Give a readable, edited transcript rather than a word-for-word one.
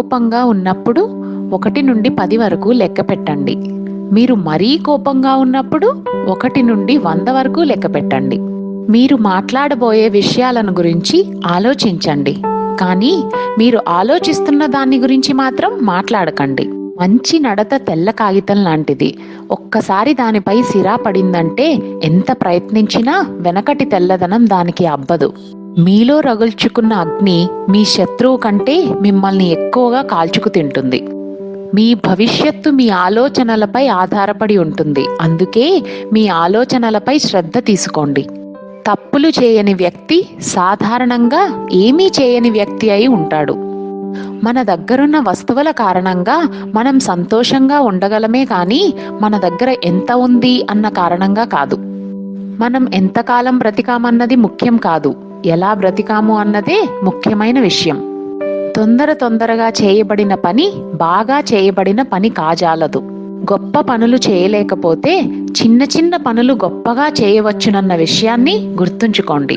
కోపంగా ఉన్నప్పుడు 1 నుండి 10 వరకు లెక్క పెట్టండి. మీరు మరీ కోపంగా ఉన్నప్పుడు 1 నుండి 100 వరకు లెక్క పెట్టండి. మీరు మాట్లాడబోయే విషయాలను గురించి ఆలోచించండి, కానీ మీరు ఆలోచిస్తున్న దాని గురించి మాత్రం మాట్లాడకండి. మంచి నడత తెల్ల కాగితం లాంటిది. ఒక్కసారి దానిపై సిరా పడిందంటే ఎంత ప్రయత్నించినా వెనకటి తెల్లదనం దానికి అబ్బదు. మీలో రగుల్చుకున్న అగ్ని మీ శత్రువు కంటే మిమ్మల్ని ఎక్కువగా కాల్చుకు తింటుంది. మీ భవిష్యత్తు మీ ఆలోచనలపై ఆధారపడి ఉంటుంది. అందుకే మీ ఆలోచనలపై శ్రద్ధ తీసుకోండి. తప్పులు చేయని వ్యక్తి సాధారణంగా ఏమీ చేయని వ్యక్తి అయి ఉంటాడు. మన దగ్గరున్న వస్తువుల కారణంగా మనం సంతోషంగా ఉండగలమే కానీ మన దగ్గర ఎంత ఉంది అన్న కారణంగా కాదు. మనం ఎంతకాలం బ్రతికామన్నది ముఖ్యం కాదు, ఎలా బ్రతికాము అన్నదే ముఖ్యమైన విషయం. తొందరగా చేయబడిన పని బాగా చేయబడిన పని కాజాలదు. గొప్ప పనులు చేయలేకపోతే చిన్న పనులు గొప్పగా చేయవచ్చునన్న విషయాన్ని గుర్తుంచుకోండి.